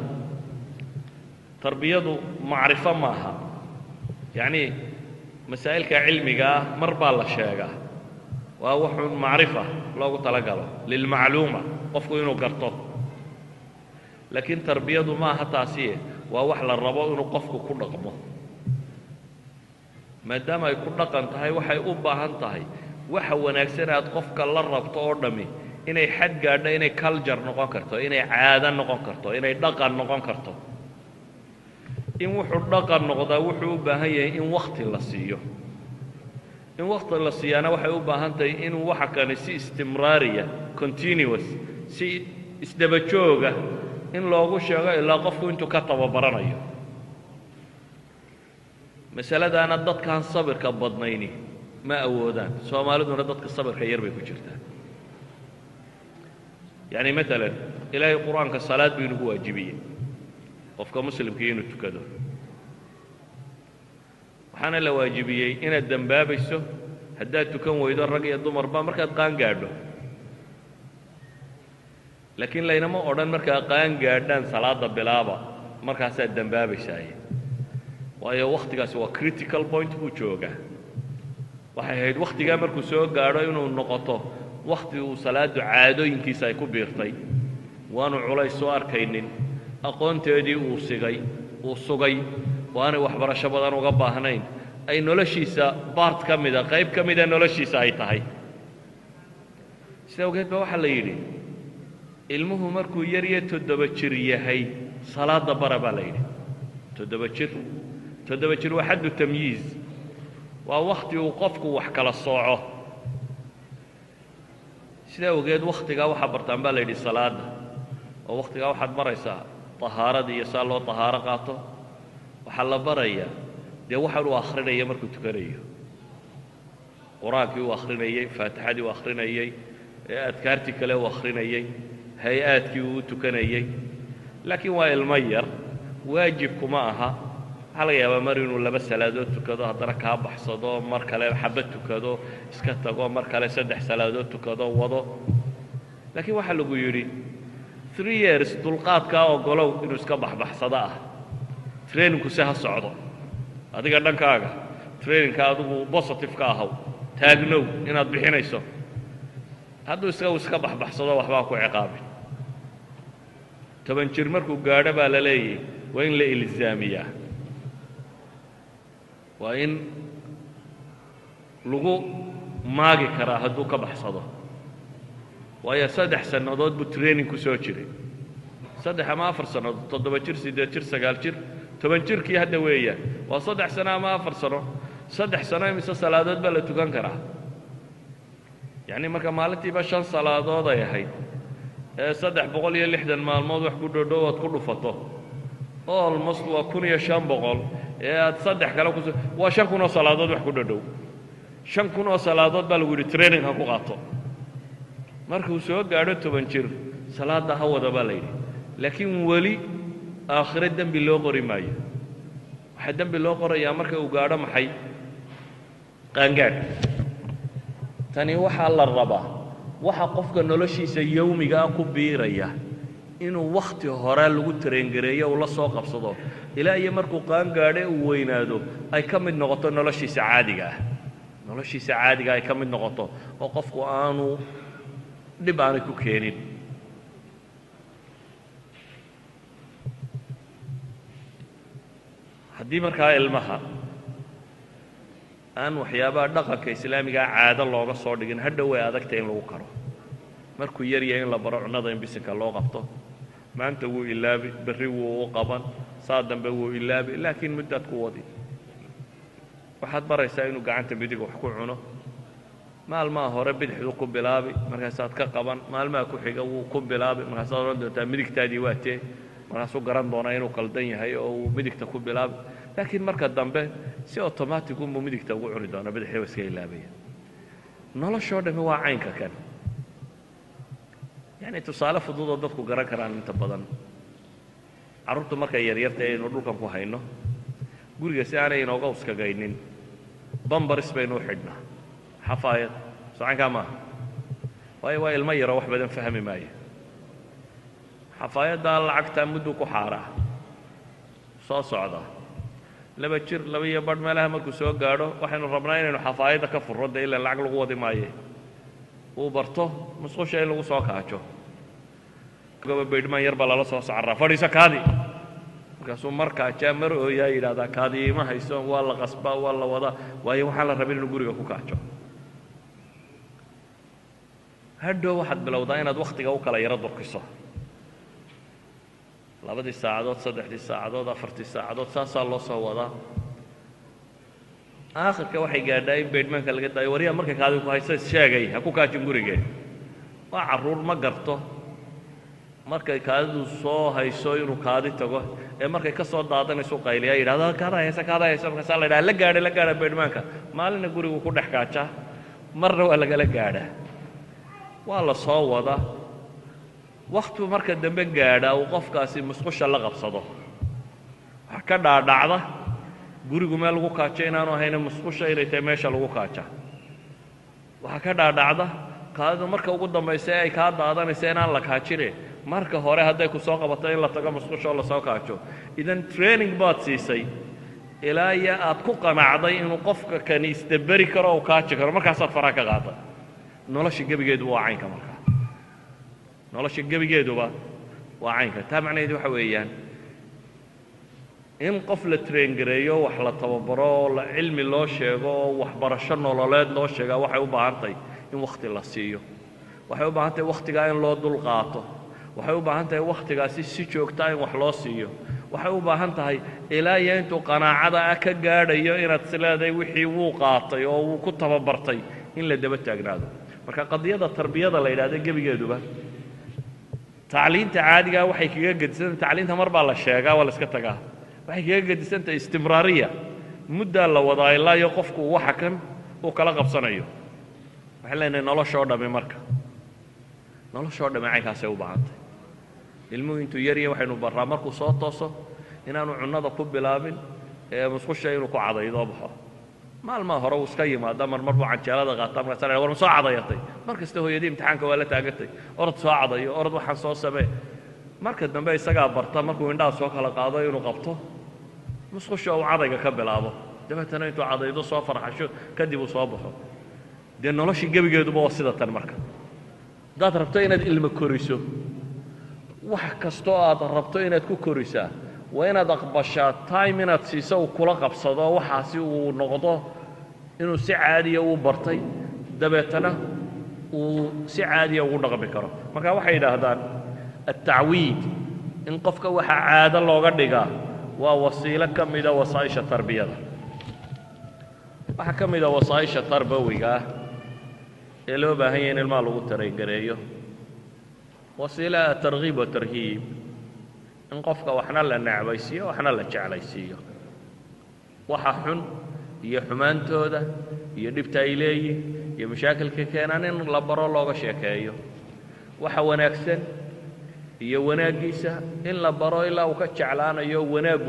tarbiyadu macrifo maaha yacnii masaa'ilka cilmiga ah mar baa la sheegaa waa wuxuun macrifa loogu talagalo lilmacluuma qofku inuu garto laakiin tarbiyadu maaha taasiye waa wax la rabo inuu qofku ku dhaqmo maadaama ay ku dhaqan tahay waxay u baahan tahay waxa wanaagsan aad qofka la rabto oo dhammi inay xad gaadho inay culture noqon karto inay caado noqon karto inay dhaqan noqon karto in wuxuu dhaqan noqdaa wuxuu u baahan yahay in wakhti la siiyo in wakhti la siiyaana waxay u baahan tahay inuu waxa kani si istimraariya continuous si isdaba jooga in loogu sheego ilaa qofku intuu ka tababaranayo masaladaana dadkaan sabirka badnayni ma awoodaan soomaaliduna dadka sabirka yar bay ku jirtaan yacni maalan ilaahay qur-aanka salaad buu inagu waajibiyey qofka muslimkii inuu tukado waxaana la waajibiyey inaad dembaabayso haddaad tukan weydo rag iyo dumarba markaad qaan gaadho laakiin laynama odhan markaa qaan gaadhaan salaada bilaaba markaasaad dembaabaysaaye waayo wakhtigaasi waa critical point buu joogaa waxay ahayd wakhtigaa markuu soo gaadho inuu noqoto wakhti uu salaaddu caadooyinkiisa ay ku biirtay waanu culays soo arkaynin aqoonteedii uu sugay waanay waxbarasho badan uga baahnayn ay noloshiisa baart ka mida qayb ka mida noloshiisa ay tahay sida awgeed ba waxaa la yidhi ilmuhu markuu yar iyo 7 jir yahay salaada bara baa la yidhi 7 jir 7 jir waa xaddu tamyiiz waa wakhti uu qofku wax kala sooco sidaa ogeed wakhtigaa waxaa bartaan baa la yidhi salaada oo wakhtigaa waxaad baraysaa طahaaradii iyo saa loo طahaaro qaato waxaa la barayaa dee waxaan uu akhrinaya markuu tukanayo qur-aankii uu akhrinayey faatixadii uu akhrinayey adkaartii kale uu akhrinayey hay-aadkii uu tukanayey laakiin waa ilmo yar waajibkuma aha waxaa laga yaabaa mar inuu 2 salaadood tukado haddana kaa baxsado mar kale xabad tukado iska tago mar kale 3 salaadood tukado wado laakiin waxaa lagu yidhi 3 years dulqaadkaa ogolow inuu iska baxbaxsado ah trainingku si ha socdo adiga dhankaaga trainingka adigu positive ka ahaw taagnow inaad bixinayso hadduu iska baxbaxsado waxbaa ku ciqaabin 10 jir markuu gaadho baa la leeyahay waa in la ilzaamiyaa waa in lagu maagi karaa hadduu ka baxsado waayo 3 sannadood buu training ku soo jiray 3 ama 4 sannadood 7 jir 8 jir 9 jir 10 jirkii hadda weeyaan waa 3 sano ama 4 sano 3 sano imise salaadood baa la tukan karaa yacni marka maalintiiba 5 salaadood ay ahayd ee 360 maalmood wax ku dhodhow aad ku dhufato almost waa 1500 ee aad 3 kale ku waa 5,000 oo salaadood wax ku dhodhow 5,000 oo salaadood baa lagu yidhi training ha ku qaato markuu soo gaadho 10 jir salaada ha wada baa la yidhi laakiin weli aakhire dembi loo qori maayo waxaa dembi loo qorayaa marka uu gaadho maxay qaangaadh tani waxaa la rabaa waxa qofka noloshiisa yawmiga ku biiraya inuu wakhti hore lagu tareengareeyo uu la soo qabsado ilaa iyo markuu qaangaadhe uu weynaado ay ka mid noqoto noloshiisa caadiga ay ka mid noqoto oo qofku aanu dhib aanay ku keenin haddii markaa ilmaha aan waxyaabaha dhaqanka islaamigaa caado looga soo dhigin hadhow way adagtay in lagu karo markuu yar yahay in la baro cunnada in bisinka loo qabto maanta wuu ilaabi berri wuu u qaban saa dambe wuu ilaabi laakiin muddaad ku wadi waxaad baraysaa inuu gacanta midig wax ku cuno maalmaha hore bidixdu ku bilaabi markaasaad ka qaban maalmaha ku xiga wuu ku bilaabi markaasaad odhan doontaa midigtaadii waa tee markaasuu garan doonaa inuu qaldan yahay oo uu midigta ku bilaabi laakiin marka dambe si automatic unbuu midigta ugu cuni doonaa bidixda iska ilaabaya noloshoo dhammi waa caynka kan yacni tusaale fudud oo dadku garan karaan inta badan carruurtu markay yaryarta aynu dhulkan ku hayno guriga si aanay inooga uskagaynin bambaris baynu u xidhnaa xafaayad socankaa maaha waayo waa ilmo yaroo wax badan fahmi maayo xafaayaddaa lacagtaa mudduu ku xaaraa soo socda 2 jir 2 iyo badh meelaha markuu soo gaadho waxaynu rabnaa inaynu xafaayadda ka furro dee ilaan lacag lagu wadi maaye uu barto musqusha in lagu soo kaajo gaba baydhmaan yar baa lala soo sacaraa fadhiiso kaadi markaasuu mar kaajaa mar ooyaa yidhahdaa kaadi ima hayso waa la qasbaa waa la wadaa waayo waxaan la rabin inuu guriga ku kaajo hadhow waxaad bilowdaa inaad wakhtiga u kala yaro durkiso 2 saacadood 3 saacadood 4 saacadood saasaa loo soo wadaa aakhirka waxay gaadhaa in baydhmaanka laga daayo waryaa markay kaadi ku hayso sheegay ha ku kaajin gurigee waa carruur ma garto markay kaadidu soo hayso inuu kaadi tago ee markay ka soo daadanayso qayliyaa yidhahda kaada haysa markaasaa la yidhaha la gaadha baydhmaanka maalina gurigu ku dhex kaajaa marna waa lagala gaadhaa waa la soo wadaa wakhtigu marka dambe gaadhaa uu qofkaasi musqusha la qabsado waxa ka dhaadhacda gurigu meel lagu kaajo inaanu ahayna musqusha inay tahay meesha lagu kaaja waxaa ka dhaadhacda kaadidu marka ugu dambaysa ee ay kaa daadanaysa inaan la kaajine marka hore hadday ku soo qabato in la tago musqusha oo la soo kaajo idan training baad siisay ilaa iyo aad ku qanacday inuu qofka kani isdaberi karo oo kaaji karo markaasaad faraha ka qaaday nolosha gebigeeduba waa caynka markaa nolosha gebigeeduba waa caynka taa macnaheedu waxa weeyaan in qof la traingareeyo wax la tababaro oo cilmi loo sheego oo waxbarasho nololeed loo sheegaa waxay u baahan tahay in wakhti la siiyo waxay u baahan tahay wakhtigaa in loo dulqaato waxay u baahan tahay wakhtigaasi si joogtaa in wax loo siiyo waxay u baahan tahay ilaa iyo intuu qanaacada ah ka gaadhayo inaad isleedahay wixii wuu qaatay oo wuu ku tababartay in la daba taagnaado marka qadiyada tarbiyada la yidhaahdo gebigeeduba tacliinta caadigaa waxay kaga gedisantahay tacliinta mar baa la sheegaa waa la iska tagaa waxay kaga gedisantahay istimraariya muddaa la wadaa ilaa iyo qofku waxa kan uu kala qabsanayo waxaan leenahay noloshoo dhamme marka noloshoo dhamme caynkaasay u baahantay ilmuhu intuu yarya waxaynu barraa markuu soo tooso inaanu cunnada ku bilaabin ee musqusha inuu ku cadaydo baxo maalmaa hore uu iska yimaada marmar buu canjeelada qaataa markaas war ma soo cadayatay mar kasta hooyadii imtixaanka waa la taagantay orod soo cadayo orod waxaan soo samee marka dambe isagaa barta markuu indhaha soo kala qaado inuu qabto musqusha uu cadayga ka bilaabo dabeetana intuu cadaydo soo farxasho kadib uu soo baxo dee noloshii gebigeeduba waa sida tan marka haddaad rabto inaad ilmo koriso wax kastoo aad rabto inaad ku korisaa waa inaad aqbashaa time inaad siiso uu kula qabsado waxaasi uu noqdo inuu si caadiya u bartay dabeetana uu si caadiya ugu dhaqmi karo marka waxay yidhaahdaan التعويد in qofka waxa caado looga dhigaa waa wasiilo ka mida wasaa'isha tarbiyada waxa ka mida wasaa'isha tarbawiga ee loo baahan yahay in ilmaha lagu taraygareeyo wasiila targhiib wa tarhiib in qofka waxna la necbaysiiyo waxna la jeclaysiiyo waxa xun iyo xumaantooda iyo dhibta ay leeyihiin iyo mashaakilka keenaan in la baro looga sheekeeyo waxa wanaagsan iyo wanaagiisa in la baro ilaa uu ka jeclaanayo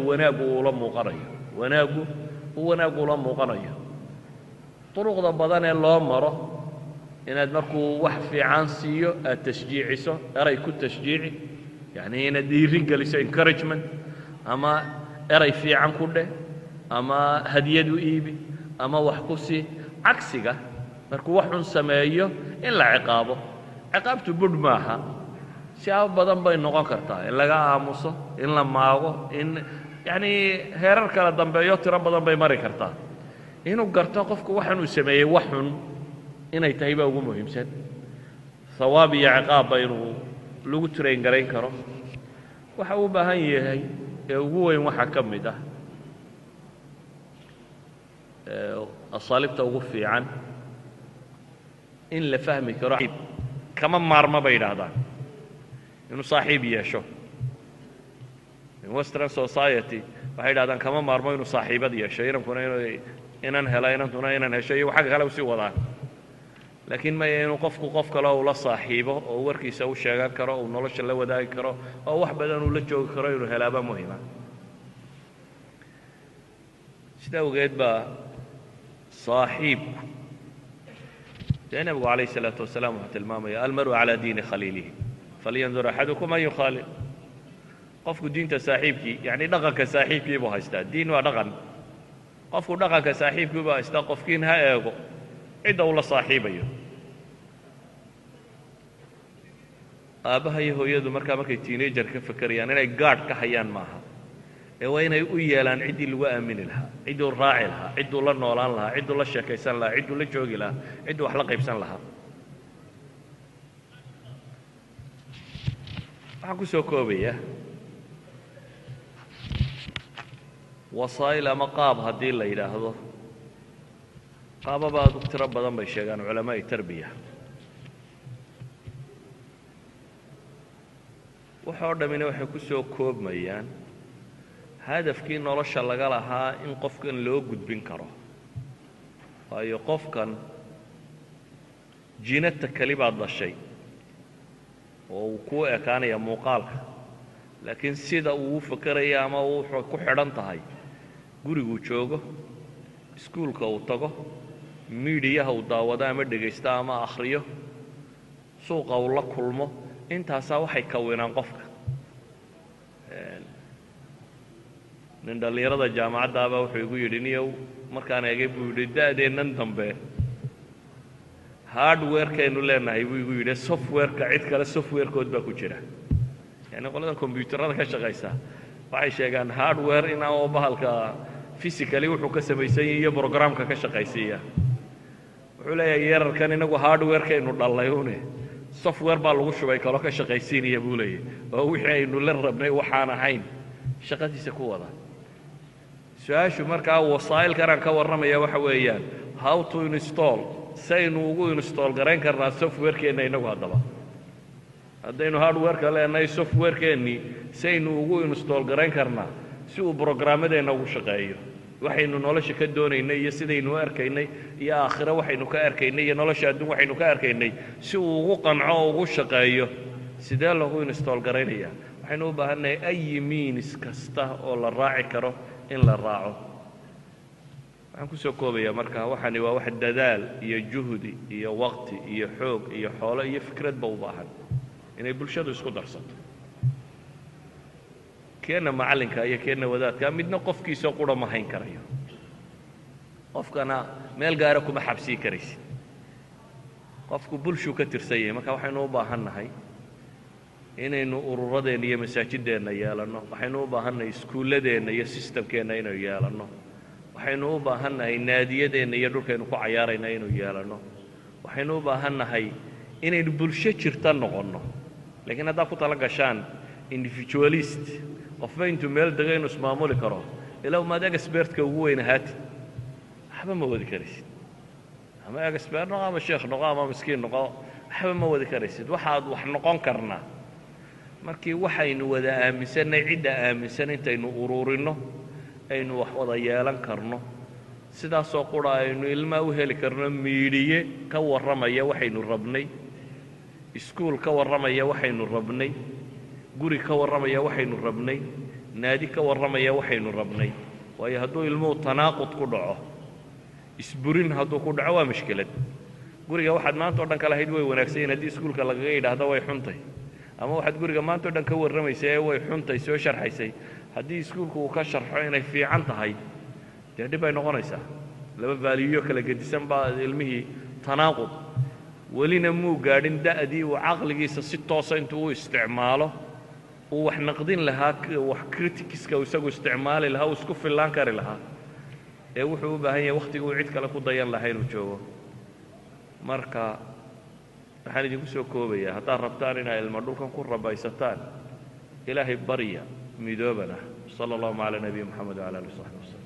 wanaagu ula muuqanayo wanaagu ula muuqanayo turuqda badan ee loo maro inaad markuu wax fiican siiyo aad tashjiiciso eray ku tashjiici yani inaad dhiiri geliso encouragement ama eray fiican ku dheh ama hadiyad u iibi ama wax ku sii cagsiga markuu wax xun sameeyo in la ciqaabo ciqaabtu budh maaha siyaabo badan bay noqon kartaa in laga aamuso in la maago in yani heerar kala dambeeyo tiro badan bay mari kartaa inuu garto qofku waxaan uu sameeyey wax xun inay tahay baa ugu muhiimsan hawaab iyo ciqaabba inuu lagu tirayn garayn karo waxa uu baahan yahay ee ugu weyn waxa ka mid ah asaalibta ugu fiican in la fahmi karo kama maarma bay yidhaahdaan inuu saaxiib yeesho in western society waxay yidhahdaan kama maarmo inuu saaxiibad yeesho inankuna inan hela inantuna inan hesho iyo xagga kale usii wadaan laakiin maya inuu qofku qof kale uu la saaxiibo oo warkiisa u sheegan karo uu nolosha la wadaagi karo oo wax badan uu la joogi karo inuu helaaba muhima sida awgeed baa saaxiibku dee nabigu calayh isalaatu wasalaam wuxuu tilmaamaya almaru calaa diini khaliilihi falyandur axadukum an yukhaalil qofku diinta saaxiibkii yani dhaqanka saaxiibkii buu haystaa diin waa dhaqan qofku dhaqanka saaxiibkii buu haystaa qofkiin ha eego cidda uu la saaxiibayo aabbaha iyo hooyadu markay teenager ka fakerayaan inay gaadh ka hayaan maaha ee waa inay u yeelaan ciddii lagu aamini lahaa cidduu raaci lahaa cidduu la noolaan lahaa cidduu la sheekaysan lahaa cidduu la joogi lahaa cidduu wax la qaybsan lahaa waxaan ku soo koobaya wasaa'il ama qaab haddii la yidhaahdo qaababa aad u tiro badan bay sheegaan culamaa'i tarbiya waxoo dhammina waxay ku soo koobmayaan hadafkii nolosha laga lahaa in qofkan loo gudbin karo waayo qofkan jinata keli baad dhashay oo uu kuu ekaanaya muuqaalka laakiin sida uu u fakeraya ama uu ku xidhan tahay guriguu joogo iskuulka uu tago miidiyaha uu daawado ama dhegaysto ama akhriyo suuqa uu la kulmo intaasaa waxay kawinaan qofka nin dhallinyarada jaamacaddaabaa wuxuu igu yidhi niyow markaan eegay buu yidhi da'deennan dambe hardwarekaynu leenahay buu igu yidhi softwareka cid kale softwarekood baa ku jira yani qoladan kombyuutarada ka shaqaysa waxay sheegaan hardware inoo bahalka physically wuxuu ka samaysan yahay iyo programka ka shaqaysiiya wuxuu leeyahay yeerarkan inagu hardwarekaynu dhallay une software baa lagu shubay kaloo ka shaqaysiinaya buu leeyahy oo wixii aynu la rabnay waxaan ahayn shaqadiisa ku wada su-aashu markaa wasaa'ilkan aan ka warramaya waxa weeyaan how to install saynu ugu install garayn karnaa softwarekeenna innagu haddaba haddaynu hardwareka leenahay softwarekeennii saynu ugu install garayn karnaa si uu brograammadeenna ugu shaqeeyo waxaynu nolosha ka doonaynay iyo sidaynu u arkaynay iyo aakhiro waxaynu ka arkaynay iyo nolosha adduun waxaynu ka arkaynay si uu ugu qanco oo ugu shaqeeyo sidee loogu install garaynayaa waxaynu u baahannahay ayi means kasta oo la raaci karo in la raaco waxaan kusoo koobayaa marka waxani waa wax dadaal iyo juhdi iyo waqti iyo xoog iyo xoolo iyo fikradba u baahan inay bulshadu isku darsato keenna macallinka iyo keenna wadaadka midna qofkiisoo qura ma hayn karayo qofkana meel gaara kuma xabsii karaysid qofku bulshuu ka tirsan yahay marka waxaynu u baahannahay inaynu ururadeenna iyo masaajideenna yeelanno waxaynu u baahannahay iskuulladeenna iyo sistamkeenna inaynu yeelanno waxaynu u baahannahay naadiyadeenna iyo dhulkaynu ku cayaarayna inaynu yeelanno waxaynu u baahannahay inaynu bulsho jirta noqonno laakiin haddaad ku tala gashaan individualist qofba intuu meel dego inuu ismaamuli karo ilaa umaad expertka ugu weyn ahaatid waxba ma wadi karaysid ama expert noqo ama sheekh noqo ama miskiin noqo waxba ma wadi karaysid waxaad wax noqon karnaa markii waxaynu wada aaminsannay cidda aaminsan intaynu ururinno aynu wax wada yeelan karno sidaasoo qura aynu ilmaa u heli karno miidhiye ka warramaya waxaynu rabnay iskuul ka warramaya waxaynu rabnay guri ka warramaya waxaynu rabnay naadi ka warramaya waxaynu rabnay waayo hadduu ilmuhu tanaaqud ku dhaco isburin hadduu ku dhaco waa mushkilad guriga waxaad maanta o dhan ka lahayd way wanaagsan yihin haddii iskuulka lagaga yidhaahdo way xuntay ama waxaad guriga maanta o dhan ka warramaysay ee way xuntay soo sharxaysay haddii iskuulku uu ka sharxo inay fiican tahay dee dhib bay noqonaysaa laba vaaliyo kala gedisan baa ilmihii tanaaqud welina muu gaadhin da'dii uu caqligiisa si toosa intuu u isticmaalo uu wax naqdin lahaa wax critikiska uu isagu isticmaali lahaa uu isku fillaan kari lahaa ee wuxuu u baahan yahay wakhtiga uu cid kale ku dayan lahaa inuu joogo marka waxaan idinku soo koobayaa haddaad rabtaan inaa ilma dhulkan ku rabaysataan ilaahay barya midoobana sala allahuma calaa nabiyi moxamed wcala alih w saxbi waslem